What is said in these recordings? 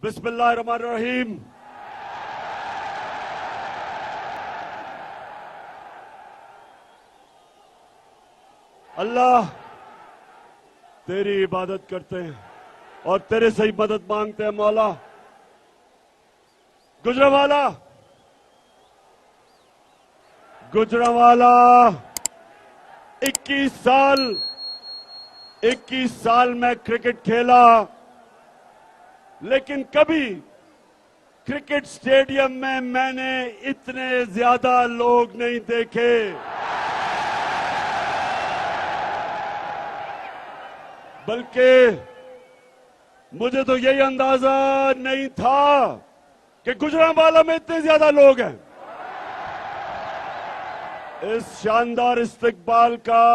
बिस्मिल्लाहिर्रहमानिर्रहीम। अल्लाह तेरी इबादत करते हैं और तेरे से ही मदद मांगते हैं मौला। गुजरांवाला गुजरांवाला 21 साल मैं क्रिकेट खेला, लेकिन कभी क्रिकेट स्टेडियम में मैंने इतने ज्यादा लोग नहीं देखे। बल्कि मुझे तो यही अंदाजा नहीं था कि गुजरांवाला में इतने ज्यादा लोग हैं। इस शानदार इस्तकबाल का,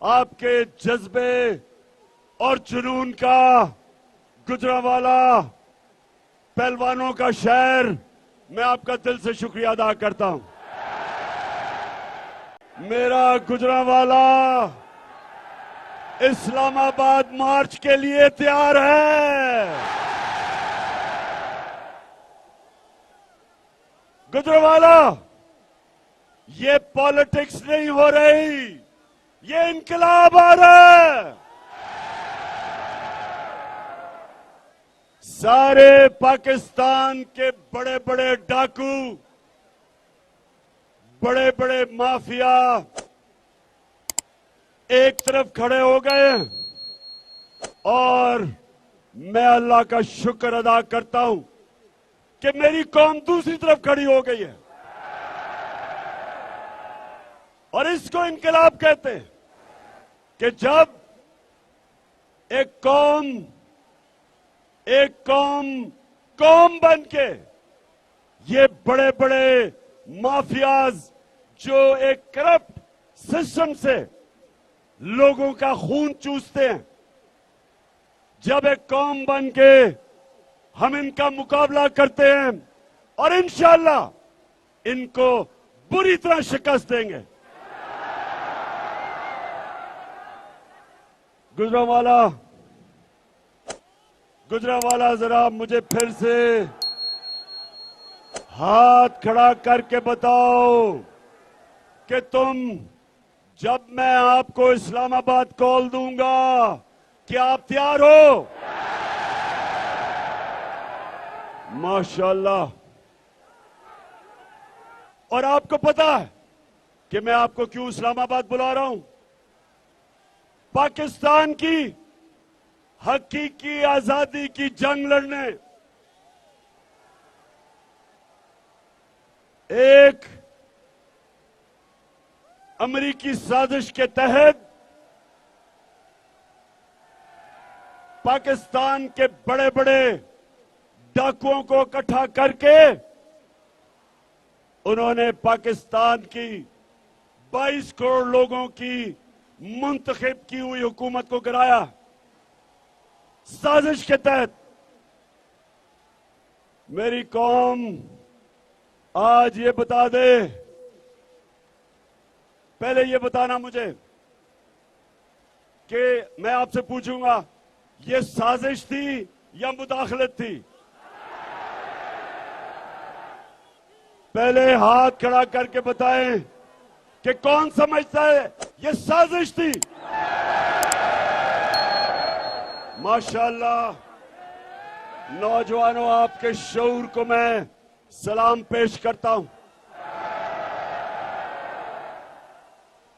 आपके जज्बे और जुनून का, गुजरांवाला पहलवानों का शहर, मैं आपका दिल से शुक्रिया अदा करता हूं। मेरा गुजरांवाला इस्लामाबाद मार्च के लिए तैयार है। गुजरांवाला, ये पॉलिटिक्स नहीं हो रही, ये इनकलाब आ रहा है। सारे पाकिस्तान के बड़े बड़े डाकू, बड़े बड़े माफिया एक तरफ खड़े हो गए और मैं अल्लाह का शुक्र अदा करता हूं कि मेरी कौम दूसरी तरफ खड़ी हो गई है। और इसको इनकलाब कहते हैं कि जब एक कौम बन के ये बड़े बड़े माफियाज जो एक करप्ट सिस्टम से लोगों का खून चूसते हैं, जब एक कौम बन के हम इनका मुकाबला करते हैं और इंशाअल्लाह इनको बुरी तरह शिकस्त देंगे। गुजरांवाला जरा मुझे फिर से हाथ खड़ा करके बताओ कि तुम, जब मैं आपको इस्लामाबाद कॉल दूंगा, क्या आप तैयार हो? माशाअल्लाह। और आपको पता है कि मैं आपको क्यों इस्लामाबाद बुला रहा हूं? पाकिस्तान की हकीकी आजादी की जंग लड़ने एक अमेरिकी साजिश के तहत पाकिस्तान के बड़े बड़े डाकुओं को इकट्ठा करके उन्होंने पाकिस्तान की 22 करोड़ लोगों की मुंतखब की हुई हुकूमत को गिराया। साजिश के तहत मेरी कौम आज ये बता दे, पहले ये बताना मुझे कि मैं आपसे पूछूंगा, ये साजिश थी या मुदाखलत थी? पहले हाथ खड़ा करके बताएं कि कौन समझता है ये साजिश थी? माशाअल्लाह। नौजवानों, आपके शऊर को मैं सलाम पेश करता हूं।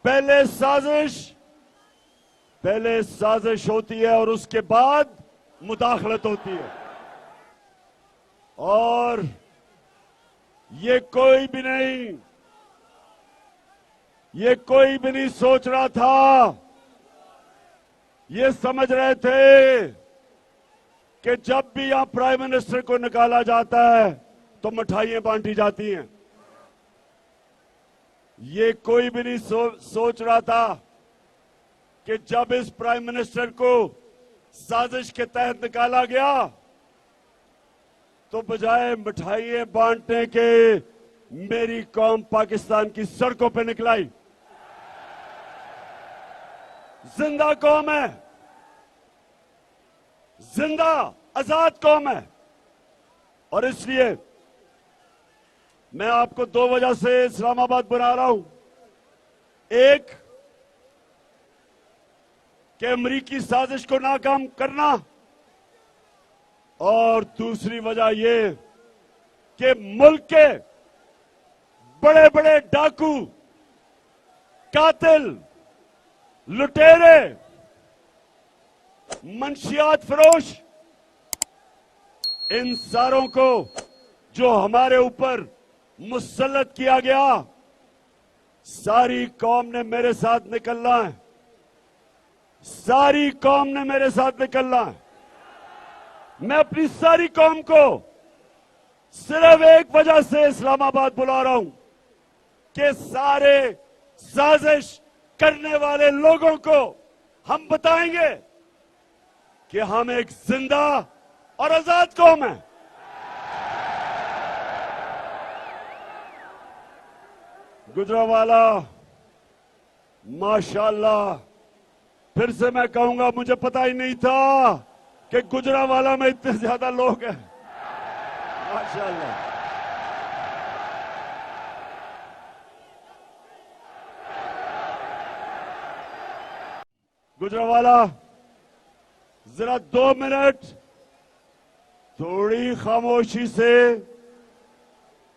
पहले साजिश होती है और उसके बाद मुदाखलत होती है। और ये कोई भी नहीं सोच रहा था, ये समझ रहे थे कि जब भी यहां प्राइम मिनिस्टर को निकाला जाता है तो मिठाइयां बांटी जाती हैं। ये कोई भी नहीं सोच रहा था कि जब इस प्राइम मिनिस्टर को साजिश के तहत निकाला गया तो बजाय मिठाइयां बांटने के मेरी कौम पाकिस्तान की सड़कों पे निकलाई। जिंदा कौम है, जिंदा आजाद कौम है। और इसलिए मैं आपको दो वजह से इस्लामाबाद बुला रहा हूं। एक कि अमरीकी साजिश को नाकाम करना, और दूसरी वजह यह कि मुल्क के बड़े बड़े डाकू, कातिल, लुटेरे, मंशियात फरोश, इन सारों को जो हमारे ऊपर मुसल्लत किया गया, सारी कौम ने मेरे साथ निकलना है। सारी कौम ने मेरे साथ निकलना है। मैं अपनी सारी कौम को सिर्फ एक वजह से इस्लामाबाद बुला रहा हूं कि सारे साजिश करने वाले लोगों को हम बताएंगे कि हम एक जिंदा और आजाद कौम है। गुजरावाला, माशाअल्लाह, फिर से मैं कहूंगा, मुझे पता ही नहीं था कि गुजरावाला में इतने ज्यादा लोग हैं। माशाअल्लाह। गुजरावाला, जरा 2 मिनट थोड़ी खामोशी से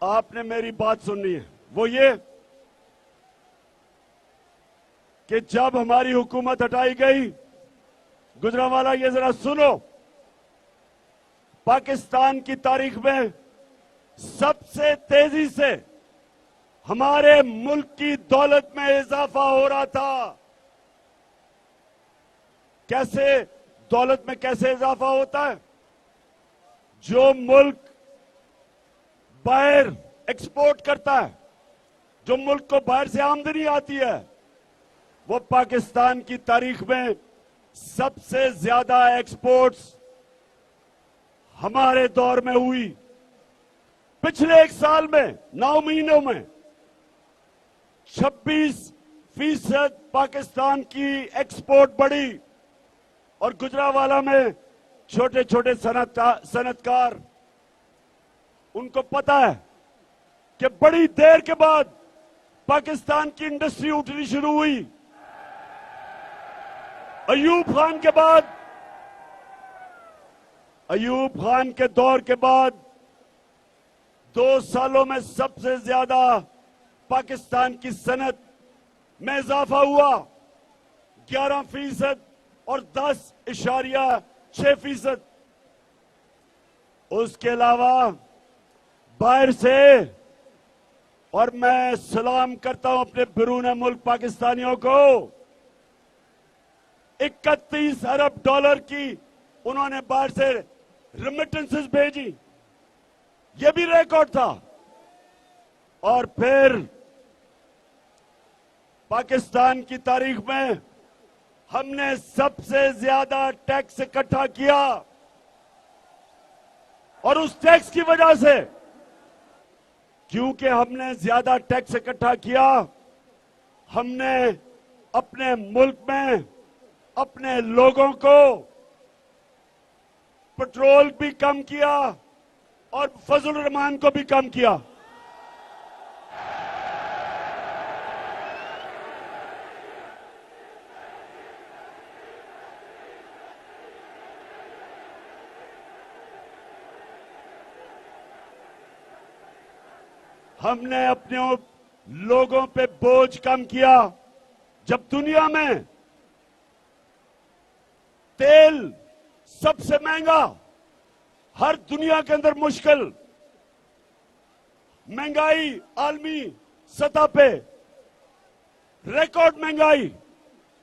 आपने मेरी बात सुननी है। वो ये कि जब हमारी हुकूमत हटाई गई, गुजरावाला ये जरा सुनो, पाकिस्तान की तारीख में सबसे तेजी से हमारे मुल्क की दौलत में इजाफा हो रहा था। कैसे दौलत में कैसे इजाफा होता है? जो मुल्क बाहर एक्सपोर्ट करता है, जो मुल्क को बाहर से आमदनी आती है, वो पाकिस्तान की तारीख में सबसे ज्यादा एक्सपोर्ट्स हमारे दौर में हुई। पिछले 1 साल में 9 महीनों में 26% पाकिस्तान की एक्सपोर्ट बढ़ी। और गुजरावाला में छोटे छोटे सनतकार, उनको पता है कि बड़ी देर के बाद पाकिस्तान की इंडस्ट्री उठनी शुरू हुई। अयूब खान के बाद, अयूब खान के दौर के बाद 2 सालों में सबसे ज्यादा पाकिस्तान की सनत में इजाफा हुआ, 11% और 10.6%। उसके अलावा बाहर से, और मैं सलाम करता हूं अपने बिरून मुल्क पाकिस्तानियों को, 31 अरब डॉलर की उन्होंने बाहर से रेमिटेंसेस भेजी। यह भी रिकॉर्ड था। और फिर पाकिस्तान की तारीख में हमने सबसे ज्यादा टैक्स इकट्ठा किया, और उस टैक्स की वजह से, क्योंकि हमने ज्यादा टैक्स इकट्ठा किया, हमने अपने मुल्क में अपने लोगों को पेट्रोल भी कम किया और फजल रहमान को भी कम किया। हमने अपने लोगों पे बोझ कम किया। जब दुनिया में तेल सबसे महंगा, हर दुनिया के अंदर मुश्किल, महंगाई आलमी सतह पे रिकॉर्ड महंगाई,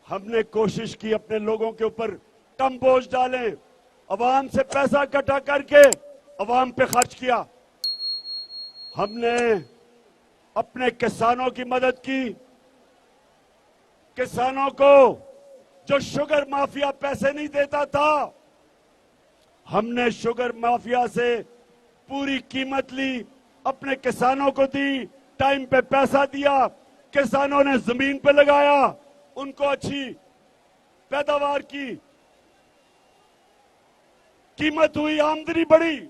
हमने कोशिश की अपने लोगों के ऊपर कम बोझ डालें, अवाम से पैसा इकट्ठा करके अवाम पे खर्च किया। हमने अपने किसानों की मदद की। किसानों को जो शुगर माफिया पैसे नहीं देता था, हमने शुगर माफिया से पूरी कीमत ली, अपने किसानों को दी, टाइम पे पैसा दिया, किसानों ने जमीन पे लगाया, उनको अच्छी पैदावार की। कीमत हुई, आमदनी बढ़ी।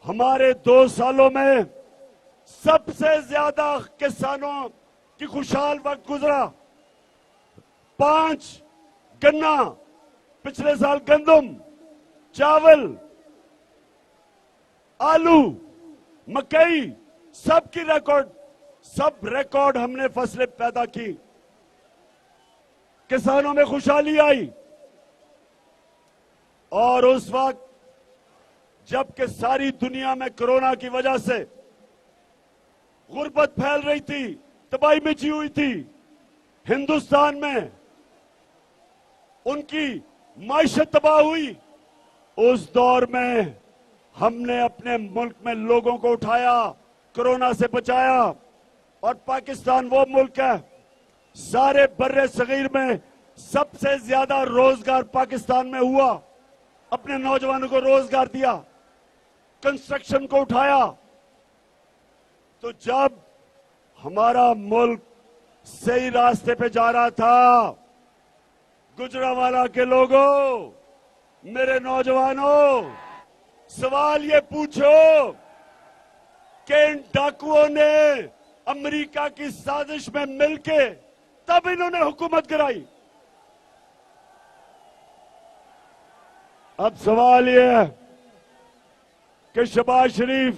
हमारे 2 सालों में सबसे ज्यादा किसानों की खुशहाल वक्त गुजरा। 5 गन्ना, पिछले साल गंदम, चावल, आलू, मकई, सब रिकॉर्ड हमने फसलें पैदा की। किसानों में खुशहाली आई। और उस वक्त जबकि सारी दुनिया में कोरोना की वजह से गुर्बत फैल रही थी, तबाही मची हुई थी, हिंदुस्तान में उनकी माइशत तबाह हुई। उस दौर में हमने अपने मुल्क में लोगों को उठाया, कोरोना से बचाया। और पाकिस्तान वो मुल्क है, सारे बर्रे सगीर में सबसे ज्यादा रोजगार पाकिस्तान में हुआ। अपने नौजवानों को रोजगार दिया, कंस्ट्रक्शन को उठाया। तो जब हमारा मुल्क सही रास्ते पे जा रहा था, गुजरांवाला के लोगों, मेरे नौजवानों, सवाल ये पूछो कि इन डाकुओं ने अमेरिका की साजिश में मिलके तब इन्होंने हुकूमत गिराई। अब सवाल ये है कि शहबाज शरीफ,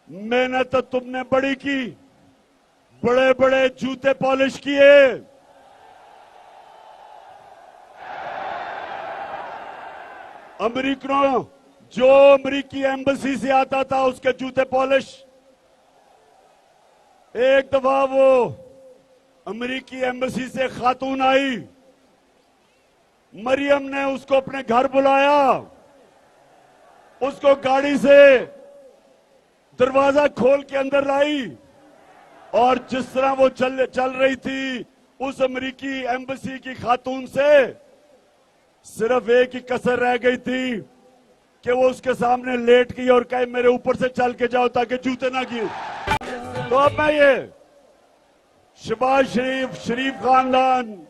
मेहनत तो तुमने बड़ी की, बड़े बड़े जूते पॉलिश किए, अमेरिकनों, जो अमेरिकी एम्बेसी से आता था उसके जूते पॉलिश। एक दफा वो अमेरिकी एम्बेसी से खातून आई, मरियम ने उसको अपने घर बुलाया, उसको गाड़ी से दरवाजा खोल के अंदर लाई, और जिस तरह वो चल रही थी, उस अमेरिकी एम्बेसी की खातून से सिर्फ एक ही कसर रह गई थी कि वो उसके सामने लेट गई और कहे मेरे ऊपर से चल के जाओ ताकि जूते ना गिरे। तो अब मैं ये शहबाज शरीफ, शरीफ खानदान,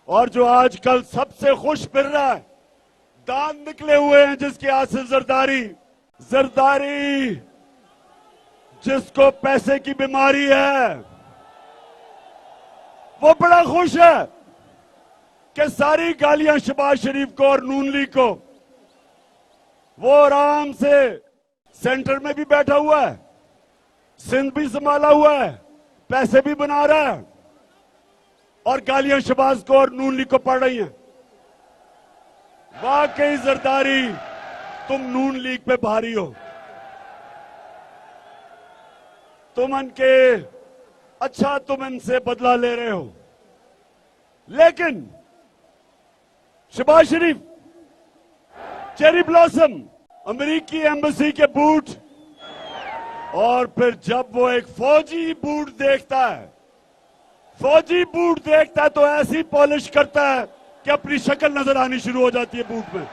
और जो आजकल सबसे खुश फिर रहा है, दांत निकले हुए हैं जिसके हाथ से जरदारी, जिसको पैसे की बीमारी है, वो बड़ा खुश है कि सारी गालियां शहबाज शरीफ को और नून लीग को। वो आराम से सेंटर में भी बैठा हुआ है, सिंध भी संभाला हुआ है, पैसे भी बना रहा है, और गालियां शहबाज को और नून लीग को पड़ रही हैं। वाकई जरदारी, तुम नून लीग पे भारी हो, तुम इनसे बदला ले रहे हो। लेकिन शहबाज शरीफ, चेरी ब्लॉसम, अमेरिकी एम्बेसी के बूट, और फिर जब वो एक फौजी बूट देखता है तो ऐसी पॉलिश करता है कि अपनी शक्ल नजर आनी शुरू हो जाती है बूट में।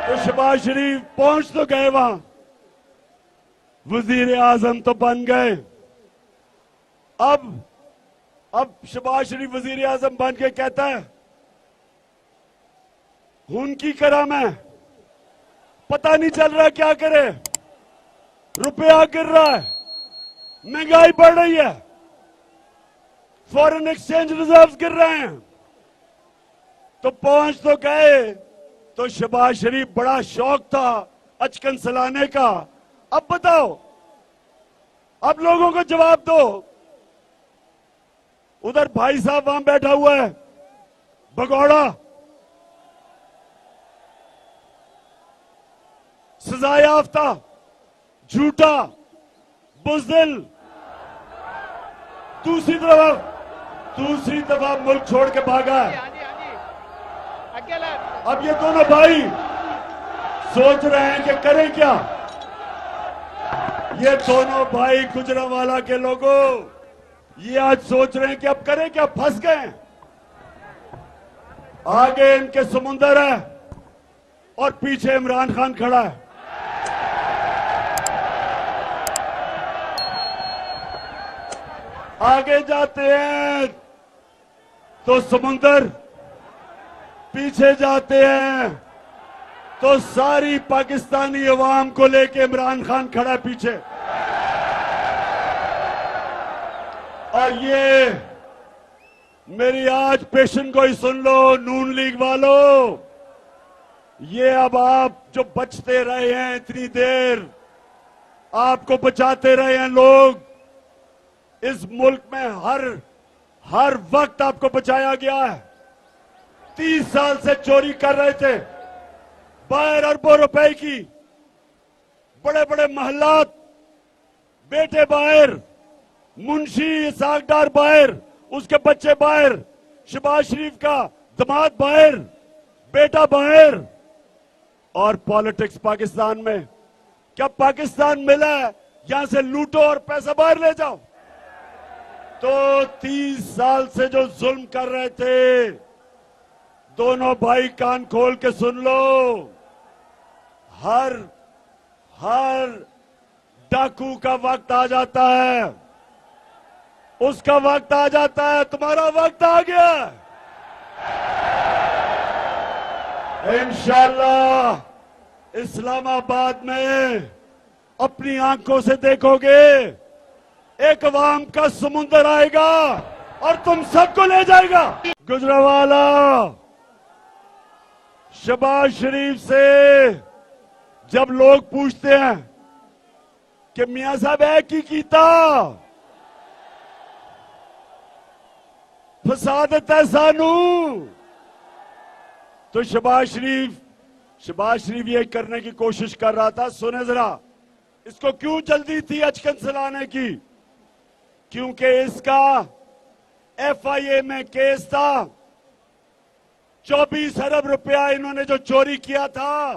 तो शहबाज शरीफ पहुंच तो गए वहां, वजीर आजम तो बन गए। अब शहबाज शरीफ वजीर आजम बन के कहता है, उनकी करा मैं, पता नहीं चल रहा क्या करे, रुपया गिर रहा है, महंगाई बढ़ रही है, फॉरेन एक्सचेंज रिजर्व्स गिर रहे हैं। तो पहुंच तो गए, तो शहबाज शरीफ बड़ा शौक था अचकन सलाने का। अब बताओ, अब लोगों को जवाब दो। उधर भाई साहब वहां बैठा हुआ है, भगौड़ा, सजा याफ्ता, झूठा, बुज़दिल, दूसरी तरफ मुल्क छोड़ के भागा है। अब ये दोनों भाई सोच रहे हैं कि करें क्या। ये दोनों भाई गुजरांवाला के लोगों, ये आज सोच रहे हैं कि अब करें क्या, फंस गए। आगे इनके समुंदर है और पीछे इमरान खान खड़ा है। आगे जाते हैं तो समुंदर, पीछे जाते हैं तो सारी पाकिस्तानी अवाम को लेके इमरान खान खड़ा है पीछे। और ये मेरी आज पेशन को ही सुन लो नून लीग वालों, ये अब आप जो बचते रहे हैं इतनी देर, आपको बचाते रहे हैं लोग, इस मुल्क में हर वक्त आपको बचाया गया है। 30 साल से चोरी कर रहे थे, बाहर अरबों रुपए की, बड़े बड़े महलात, बेटे बाहर, मुंशी इसाक डार बाहर, उसके बच्चे बाहर, शहबाज शरीफ का दामाद बाहर, बेटा बाहर, और पॉलिटिक्स पाकिस्तान में। क्या पाकिस्तान मिला है यहां से लूटो और पैसा बाहर ले जाओ? तो 30 साल से जो जुल्म कर रहे थे, दोनों भाई कान खोल के सुन लो, हर डाकू का वक्त आ जाता है, उसका वक्त आ जाता है, तुम्हारा वक्त आ गया। इंशाअल्लाह इस्लामाबाद में अपनी आंखों से देखोगे, एक अवाम का समुंदर आएगा और तुम सबको ले जाएगा। गुजरावाला शहबाज शरीफ से जब लोग पूछते हैं कि मियां साहब है की कीता फसाद है सानू, तो शहबाज शरीफ ये करने की कोशिश कर रहा था। सुने जरा, इसको क्यों जल्दी थी अचकन चलाने की? क्योंकि इसका FIA में केस था, 24 अरब रुपया इन्होंने जो चोरी किया था,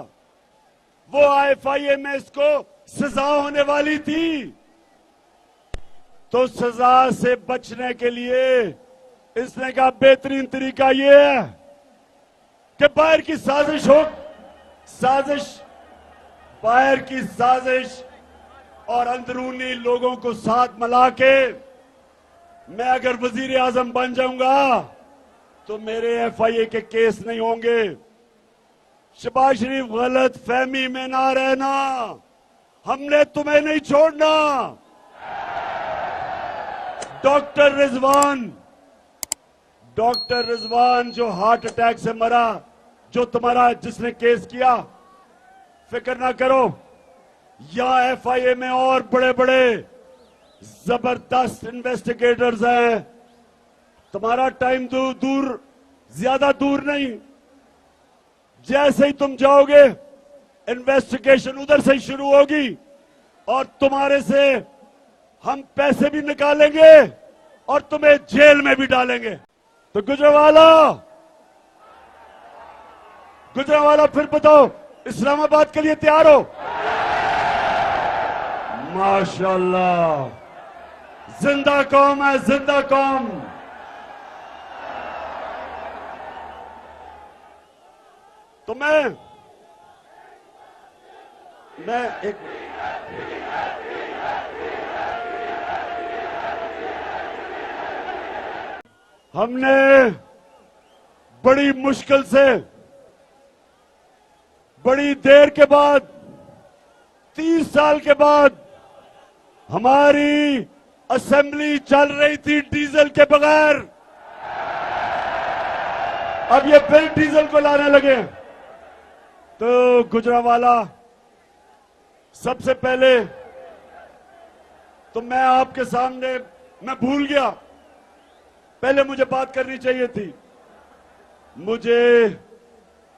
वो FIA में इसको सजा होने वाली थी। तो सजा से बचने के लिए इसने कहा बेहतरीन तरीका ये है कि बाहर की साजिश और अंदरूनी लोगों को साथ मिला के मैं अगर वजीर आजम बन जाऊंगा तो मेरे FIA के केस नहीं होंगे। शहबाज शरीफ गलत फहमी में ना रहना, हमने तुम्हें नहीं छोड़ना। डॉक्टर रिजवान जो हार्ट अटैक से मरा, जो तुम्हारा जिसने केस किया, फिक्र ना करो, यहां FIA में और बड़े बड़े जबरदस्त इन्वेस्टिगेटर्स हैं। तुम्हारा टाइम ज्यादा दूर नहीं, जैसे ही तुम जाओगे इन्वेस्टिगेशन उधर से ही शुरू होगी और तुम्हारे से हम पैसे भी निकालेंगे और तुम्हें जेल में भी डालेंगे। तो गुजरावाला फिर बताओ, इस्लामाबाद के लिए तैयार हो? माशाल्लाह, जिंदा कौम है, जिंदा कौम। तो मैं एक हमने बड़ी मुश्किल से, बड़ी देर के बाद, 30 साल के बाद हमारी असेंबली चल रही थी डीजल के बगैर। अब ये फिर डीजल को लाने लगे। तो गुजरावाला, सबसे पहले तो मैं आपके सामने, मैं भूल गया, पहले मुझे बात करनी चाहिए थी। मुझे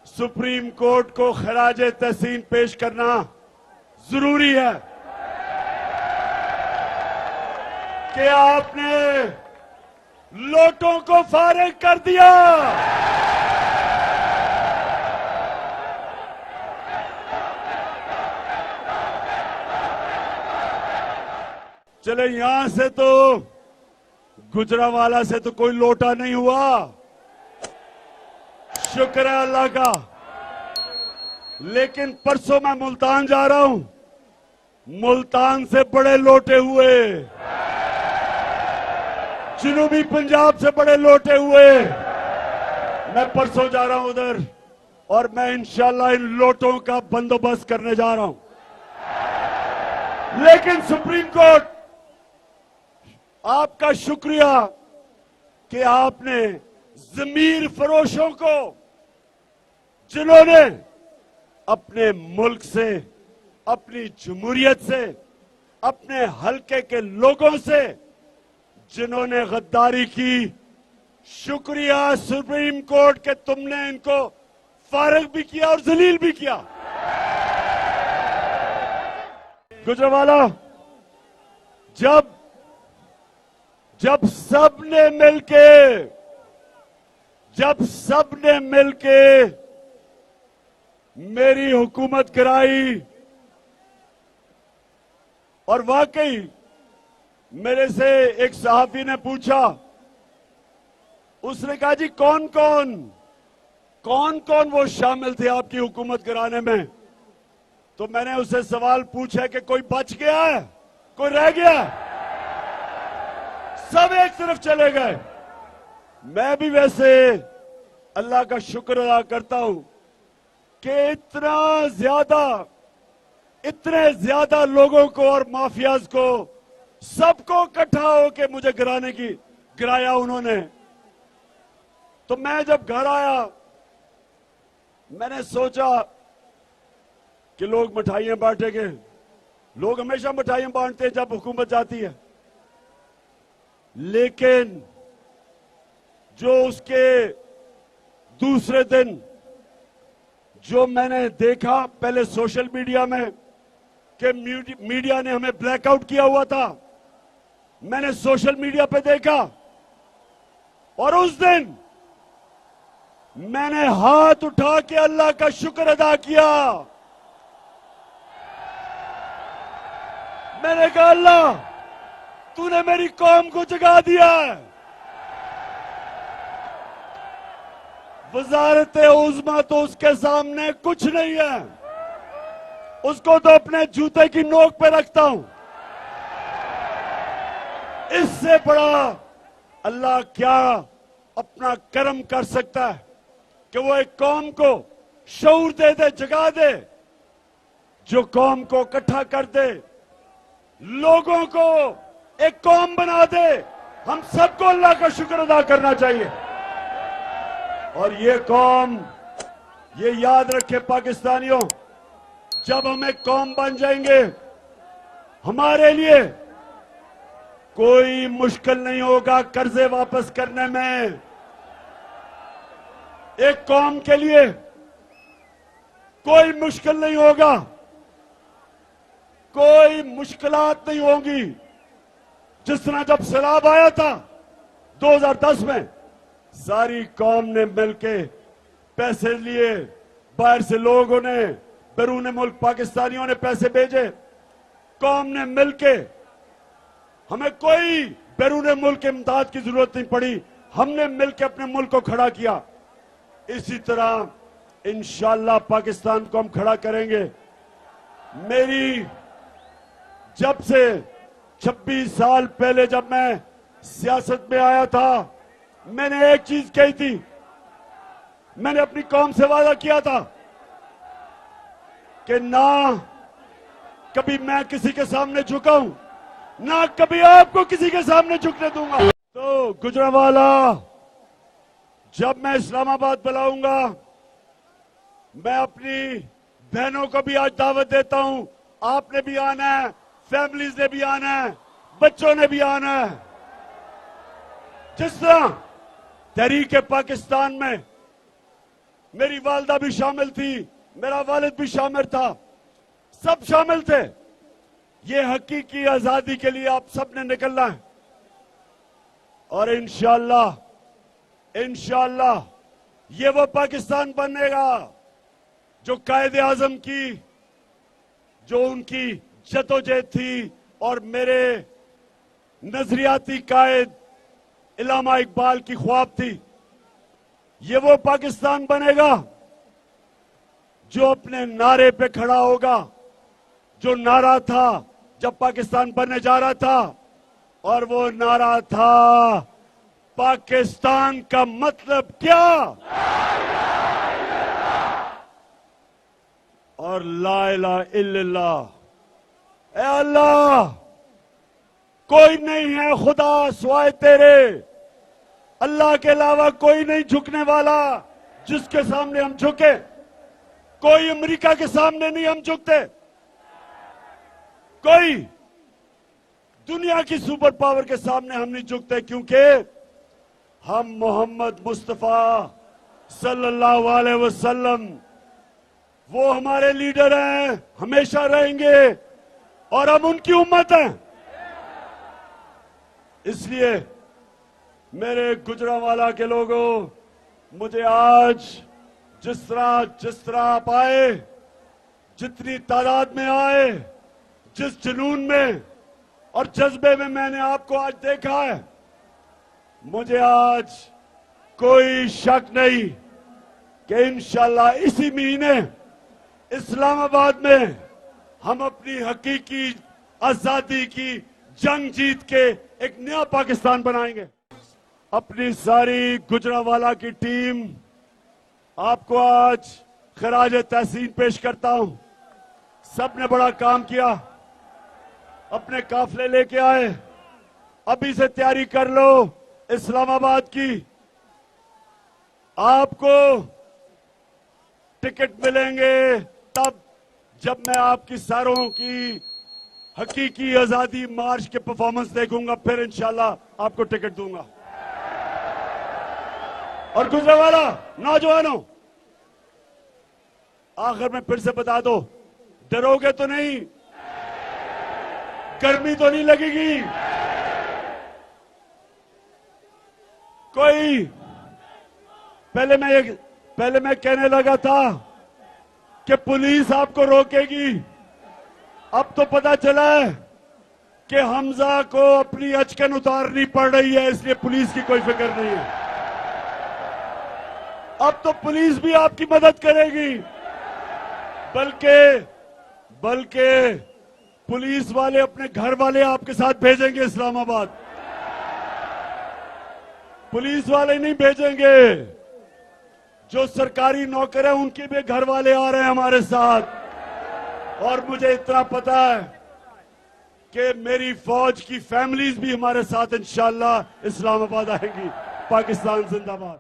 सुप्रीम कोर्ट को खराज तहसीन पेश करना जरूरी है कि आपने लोटों को फारिग कर दिया। चले, यहां से तो गुजरावाला से तो कोई लोटा नहीं हुआ, शुक्र है अल्लाह का। लेकिन परसों मैं मुल्तान जा रहा हूं, मुल्तान से बड़े लोटे हुए, जनूबी पंजाब से बड़े लोटे हुए, मैं परसों जा रहा हूं उधर और मैं इंशाल्लाह इन लोटों का बंदोबस्त करने जा रहा हूं। लेकिन सुप्रीम कोर्ट, आपका शुक्रिया कि आपने जमीर फरोशों को, जिन्होंने अपने मुल्क से, अपनी जमहूरियत से, अपने हलके के लोगों से जिन्होंने गद्दारी की, शुक्रिया सुप्रीम कोर्ट के तुमने इनको फारिग भी किया और जलील भी किया। गुजरावाला, जब सबने मिलके मेरी हुकूमत गिराई और वाकई मेरे से एक सहाफी ने पूछा, उसने कहा जी कौन कौन वो शामिल थे आपकी हुकूमत गिराने में? तो मैंने उससे सवाल पूछा कि कोई बच गया है, कोई रह गया? सब एक तरफ चले गए। मैं भी वैसे अल्लाह का शुक्र अदा करता हूं कि इतने ज्यादा लोगों को और माफियाज को, सबको इकट्ठा होके मुझे गिराया उन्होंने। तो मैं जब घर आया, मैंने सोचा कि लोग मिठाइयां बांटेंगे। लोग हमेशा मिठाइयां बांटते हैं जब हुकूमत जाती है, लेकिन जो उसके दूसरे दिन जो मैंने देखा, पहले सोशल मीडिया में कि मीडिया ने हमें ब्लैकआउट किया हुआ था, मैंने सोशल मीडिया पे देखा और उस दिन मैंने हाथ उठा के अल्लाह का शुक्र अदा किया। मैंने कहा अल्लाह, तूने मेरी कौम को जगा दिया है। वजारत उज़्मा तो उसके सामने कुछ नहीं है, उसको तो अपने जूते की नोक पे रखता हूं। इससे बड़ा अल्लाह क्या अपना कर्म कर सकता है कि वो एक कौम को शऊर दे दे, जगा दे, जो कौम को इकट्ठा कर दे, लोगों को एक कौम बना दे। हम सबको अल्लाह का शुक्र अदा करना चाहिए। और ये कौम, ये याद रखे पाकिस्तानियों, जब हम एक कौम बन जाएंगे, हमारे लिए कोई मुश्किल नहीं होगा कर्जे वापस करने में। एक कौम के लिए कोई मुश्किल नहीं होगा, कोई मुश्किलात नहीं होंगी। जिस तरह जब सैलाब आया था 2010 में, सारी कौम ने मिलके पैसे लिए, बाहर से लोगों ने, बैरून मुल्क पाकिस्तानियों ने पैसे भेजे, कौम ने मिलके, हमें कोई बैरून मुल्क के इमदाद की जरूरत नहीं पड़ी, हमने मिलकर अपने मुल्क को खड़ा किया। इसी तरह इंशाअल्लाह पाकिस्तान को हम खड़ा करेंगे। मेरी जब से 26 साल पहले जब मैं सियासत में आया था, मैंने एक चीज कही थी, मैंने अपनी कौम से वादा किया था कि ना कभी मैं किसी के सामने झुकाऊं, ना कभी आपको किसी के सामने झुकने दूंगा। तो गुजरावाला, जब मैं इस्लामाबाद बुलाऊंगा, मैं अपनी बहनों को भी आज दावत देता हूं, आपने भी आना है, फैमिलीज ने भी आना है, बच्चों ने भी आना है। जिस तरह तहरीक पाकिस्तान में मेरी वालदा भी शामिल थी, मेरा वालिद भी शामिल था, सब शामिल थे। ये हकीकी आजादी के लिए आप सबने निकलना है और इंशाअल्लाह ये वो पाकिस्तान बनेगा जो कायदे आजम की, जो उनकी जदोजहद थी और मेरे नजरियाती कायद इल्लामा इकबाल की ख्वाब थी। ये वो पाकिस्तान बनेगा जो अपने नारे पे खड़ा होगा, जो नारा था जब पाकिस्तान बनने जा रहा था, और वो नारा था पाकिस्तान का मतलब क्या और ला इलाहा इल्लल्लाह। ए अल्लाह, कोई नहीं है खुदा सिवाय तेरे, अल्लाह के अलावा कोई नहीं झुकने वाला जिसके सामने हम झुके। कोई अमेरिका के सामने नहीं हम झुकते, कोई दुनिया की सुपर पावर के सामने हम नहीं झुकते, क्योंकि हम मोहम्मद मुस्तफा सल्लल्लाहु अलैहि वसल्लम वो हमारे लीडर हैं, हमेशा रहेंगे और हम उनकी उम्मत हैं। इसलिए मेरे गुजरांवाला के लोगों, मुझे आज जिस तरह आप आए, जितनी तादाद में आए, जिस जुनून में और जज्बे में मैंने आपको आज देखा है, मुझे आज कोई शक नहीं कि इंशाल्लाह इसी महीने इस्लामाबाद में हम अपनी हकीकी आजादी की जंग जीत के एक नया पाकिस्तान बनाएंगे। अपनी सारी गुजरांवाला की टीम आपको आज खराज तहसीन पेश करता हूं। सबने बड़ा काम किया, अपने काफले लेके आए, अभी से तैयारी कर लो इस्लामाबाद की। आपको टिकट मिलेंगे तब जब मैं आपकी सारों की हकीकी आजादी मार्च के परफॉर्मेंस देखूंगा, फिर इंशाल्लाह आपको टिकट दूंगा। और गुजरांवाला नौजवानों, आखिर में फिर से बता दो, डरोगे तो नहीं? गर्मी तो नहीं लगेगी? कोई पहले मैं कहने लगा था कि पुलिस आपको रोकेगी, अब तो पता चला है कि हमजा को अपनी अचकन उतारनी पड़ रही है, इसलिए पुलिस की कोई फिक्र नहीं है। अब तो पुलिस भी आपकी मदद करेगी, बल्कि पुलिस वाले अपने घर वाले आपके साथ भेजेंगे इस्लामाबाद। पुलिस वाले नहीं भेजेंगे, जो सरकारी नौकर है उनके भी घर वाले आ रहे हैं हमारे साथ। और मुझे इतना पता है कि मेरी फौज की फैमिलीज भी हमारे साथ इंशाल्लाह इस्लामाबाद आएंगी। पाकिस्तान जिंदाबाद।